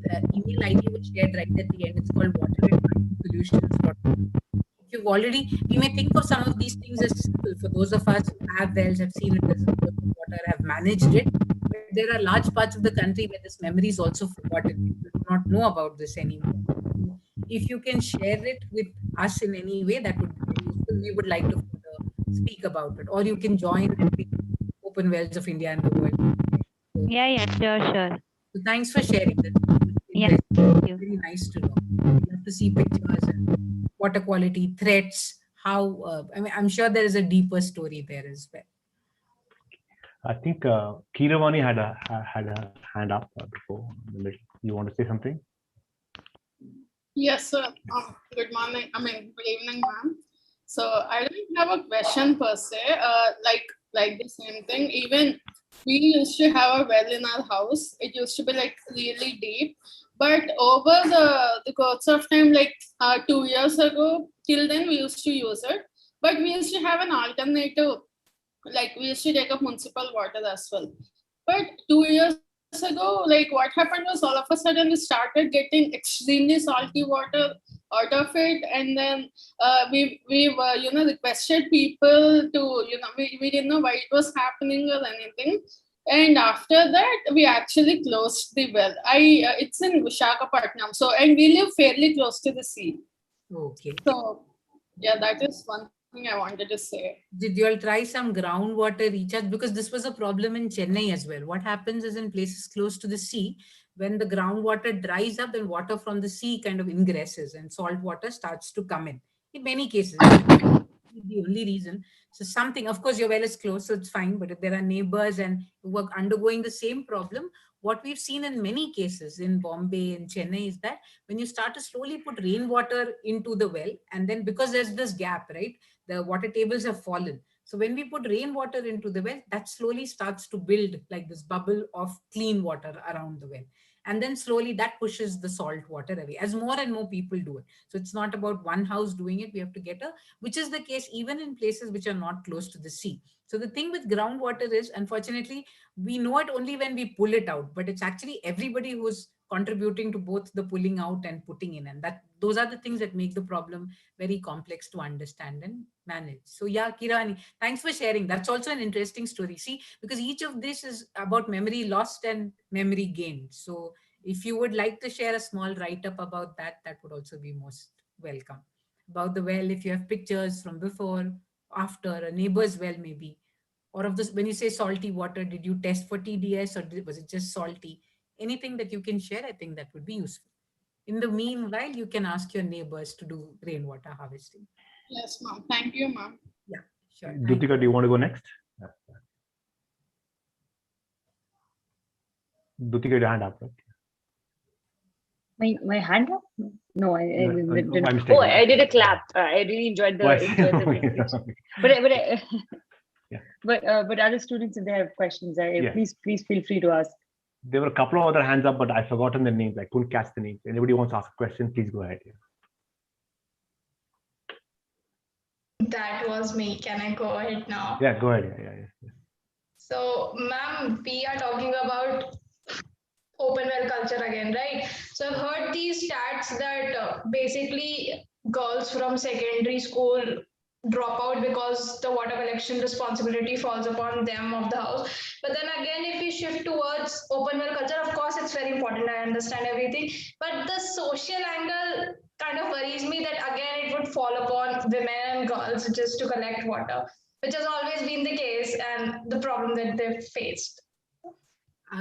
The email ID was shared right at the end. It's called water@solutions.com. If you've already, we may think of some of these things as simple. For those of us who have wells, have seen it as a source of water, have managed it. But there are large parts of the country where this memory is also forgotten. People do not know about this anymore. If you can share it with us in any way, that would be very useful. We would like to speak about it, or you can join the Open Wells of India and the world. Yeah, sure. So thanks for sharing that. Yeah, thank you. Very nice to know. You have to see pictures and water quality threats. How I mean, I'm sure there is a deeper story there as well. I think Keeravani had a hand up before. You want to say something? Yes, sir. Good morning. Good evening, ma'am. So I don't have a question per se. Like the same thing. Even we used to have a well in our house. It used to be like really deep. But over the course of time, like 2 years ago, till then we used to use it. But we used to have an alternative. Like we used to take up municipal water as well. But 2 years ago, like what happened was all of a sudden we started getting extremely salty water out of it, and then we requested people to we didn't know why it was happening or anything. And after that, we actually closed the well. It's in Visakhapatnam, so and we live fairly close to the sea. Okay. So yeah, that is one thing I wanted to say. Did you all try some groundwater recharge? Because this was a problem in Chennai as well. What happens is in places close to the sea, when the groundwater dries up, then water from the sea kind of ingresses and salt water starts to come in. In many cases, the only reason. So something, of course, your well is close, so it's fine. But if there are neighbors and who are undergoing the same problem, what we've seen in many cases in Bombay and Chennai is that when you start to slowly put rainwater into the well, and then because there's this gap, right, the water tables have fallen. So when we put rainwater into the well, that slowly starts to build like this bubble of clean water around the well. And then slowly that pushes the salt water away as more and more people do it. So it's not about one house doing it. We have to get which is the case even in places which are not close to the sea. So the thing with groundwater is, unfortunately, we know it only when we pull it out, but it's actually everybody who's contributing to both the pulling out and putting in. And those are the things that make the problem very complex to understand and manage. So yeah, Kirani, thanks for sharing. That's also an interesting story. See, because each of this is about memory lost and memory gained. So if you would like to share a small write-up about that, that would also be most welcome. About the well, if you have pictures from before, after, a neighbor's well maybe, or of this, when you say salty water, did you test for TDS or was it just salty? Anything that you can share, I think that would be useful. In the meanwhile, you can ask your neighbors to do rainwater harvesting. Yes, ma'am. Thank you, ma'am. Yeah, sure. Dutika, do you want to go next? Dutika, your hand up, right? My hand up? No, I didn't. Oh, I did a clap. I really enjoyed the presentation. But other students, if they have questions, please feel free to ask. There were a couple of other hands up, but I've forgotten the names. I couldn't catch the names. Anybody wants to ask a question, please go ahead. That was me. Can I go ahead now? Yeah, go ahead. Yeah. So, ma'am, we are talking about open well culture again, right? So I've heard these stats that basically girls from secondary school drop out because the water collection responsibility falls upon them of the house. But then again, if we shift towards open well culture, of course, it's very important. I understand everything. But the social angle kind of worries me that again, it would fall upon women and girls just to collect water. which has always been the case and the problem that they've faced.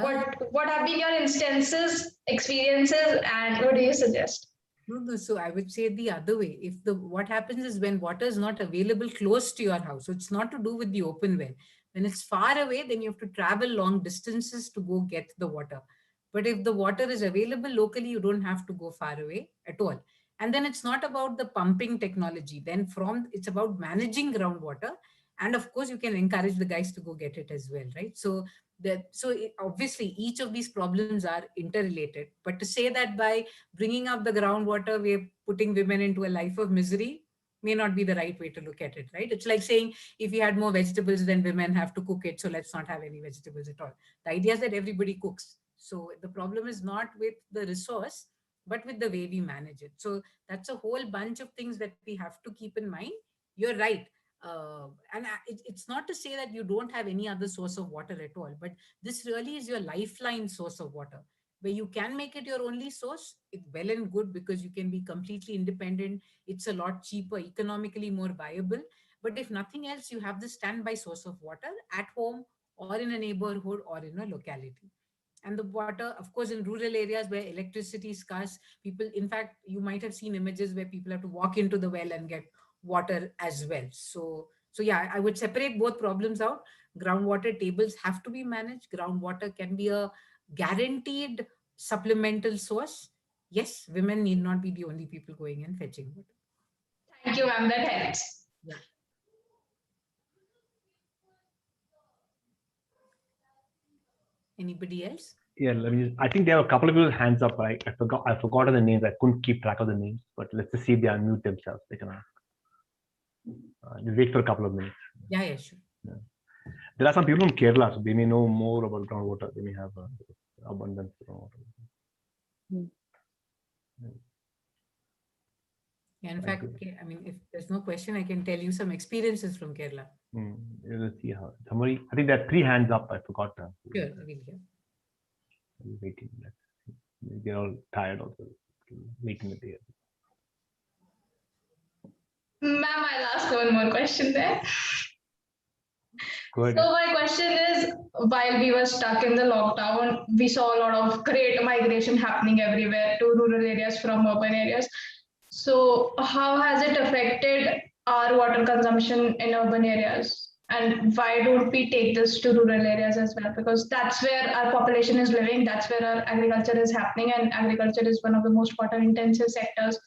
What have been your instances, experiences, and what do you suggest? No, so I would say the other way. If what happens is when water is not available close to your house, so it's not to do with the open well. When it's far away, then you have to travel long distances to go get the water. But if the water is available locally, you don't have to go far away at all. And then it's not about the pumping technology. Then it's about managing groundwater. And of course, you can encourage the guys to go get it as well, right? So obviously each of these problems are interrelated. But to say that by bringing up the groundwater, we're putting women into a life of misery may not be the right way to look at it, right? It's like saying if we had more vegetables, then women have to cook it. So let's not have any vegetables at all. The idea is that everybody cooks. So the problem is not with the resource, but with the way we manage it. So that's a whole bunch of things that we have to keep in mind. You're right. And it's not to say that you don't have any other source of water at all, but this really is your lifeline source of water. Where you can make it your only source, it's well and good because you can be completely independent. It's a lot cheaper, economically more viable. But if nothing else, you have the standby source of water at home or in a neighborhood or in a locality. And the water, of course, in rural areas where electricity is scarce, people, in fact, you might have seen images where people have to walk into the well and get water as well. So yeah, I would separate both problems out. Groundwater tables have to be managed. Groundwater can be a guaranteed supplemental source. Yes, women need not be the only people going and fetching water. Thank you, ma'am. That helps. Yeah. Anybody else? Yeah, I think there are a couple of people's hands up. I forgot the names. I couldn't keep track of the names, but let's just see if they unmute themselves. They can ask. Just wait for a couple of minutes. Yeah, sure. Yeah. There are some people from Kerala, so they may know more about groundwater. They may have abundance of groundwater. Yeah, in fact, I mean, if there's no question, I can tell you some experiences from Kerala. Let's see how somebody. I think there are 3 hands up. I forgot. Sure, I will hear. Waiting. They're all tired also. Waiting at the end. Ma'am, I'll ask one more question there. Go ahead. So my question is, while we were stuck in the lockdown, we saw a lot of great migration happening everywhere to rural areas from urban areas. So how has it affected our water consumption in urban areas? And why don't we take this to rural areas as well? Because that's where our population is living, that's where our agriculture is happening, and agriculture is one of the most water intensive sectors,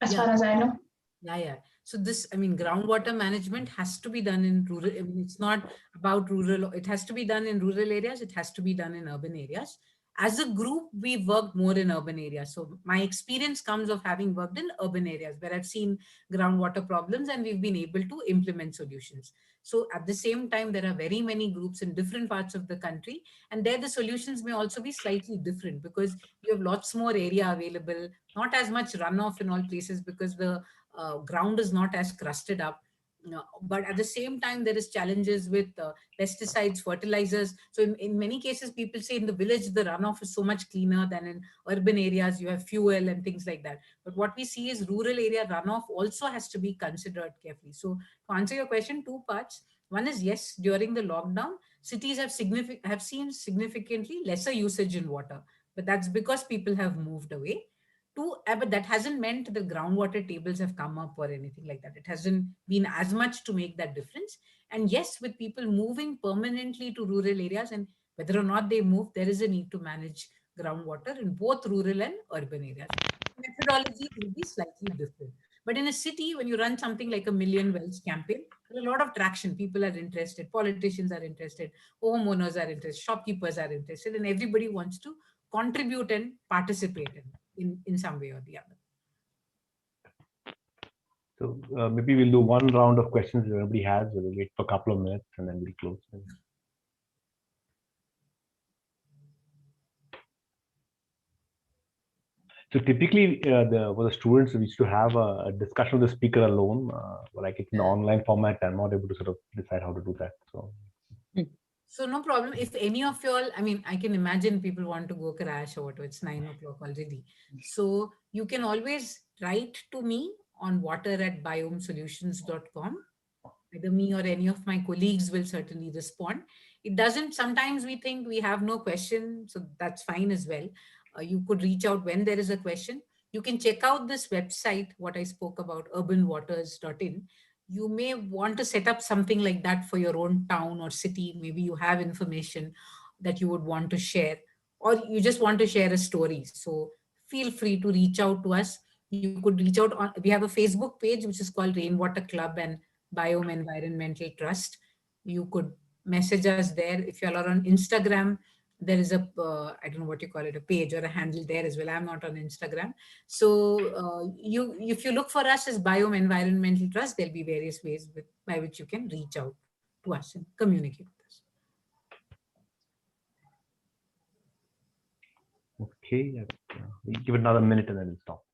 as far as I know. Yeah. So this, I mean, groundwater management has to be done in rural. I mean, it's not about rural. It has to be done in rural areas. It has to be done in urban areas. As a group, we've worked more in urban areas. So my experience comes of having worked in urban areas where I've seen groundwater problems and we've been able to implement solutions. So at the same time, there are very many groups in different parts of the country, and there the solutions may also be slightly different because you have lots more area available, not as much runoff in all places because the ground is not as crusted up. But at the same time, there is challenges with pesticides, fertilizers. So in many cases, people say in the village, the runoff is so much cleaner than in urban areas. You have fuel and things like that. But what we see is rural area runoff also has to be considered carefully. So to answer your question, 2 parts. One is, yes, during the lockdown, cities have seen significantly lesser usage in water, but that's because people have moved away. But that hasn't meant the groundwater tables have come up or anything like that. It hasn't been as much to make that difference. And yes, with people moving permanently to rural areas, and whether or not they move, there is a need to manage groundwater in both rural and urban areas. Methodology will be slightly different. But in a city, when you run something like a Million Wells campaign, there's a lot of traction. People are interested, politicians are interested, homeowners are interested, shopkeepers are interested, and everybody wants to contribute and participate in some way or the other. So maybe we'll do one round of questions if everybody has. We'll wait for a couple of minutes and then we'll close. So typically, for the students, we used to have a discussion with the speaker alone, like it's in the online format. I'm not able to sort of decide how to do that. So no problem. If any of you all, I mean, I can imagine people want to go crash or whatever. It's 9 o'clock already. So you can always write to me on water@biomesolutions.com. either me or any of my colleagues will certainly respond. It doesn't, sometimes we think we have no question, so that's fine as well. You could reach out when there is a question. You can check out this website, what I spoke about, urbanwaters.in. You may want to set up something like that for your own town or city. Maybe you have information that you would want to share, or you just want to share a story. So feel free to reach out to us. You could reach out on, we have a Facebook page which is called Rainwater Club and Biome Environmental Trust. You could message us there. If you are on Instagram, there is a I don't know what you call it, a page or a handle there as well. I'm not on Instagram. So if you look for us as Biome Environmental Trust, there'll be various ways by which you can reach out to us and communicate with us. Okay, we'll give it another minute and then we'll stop.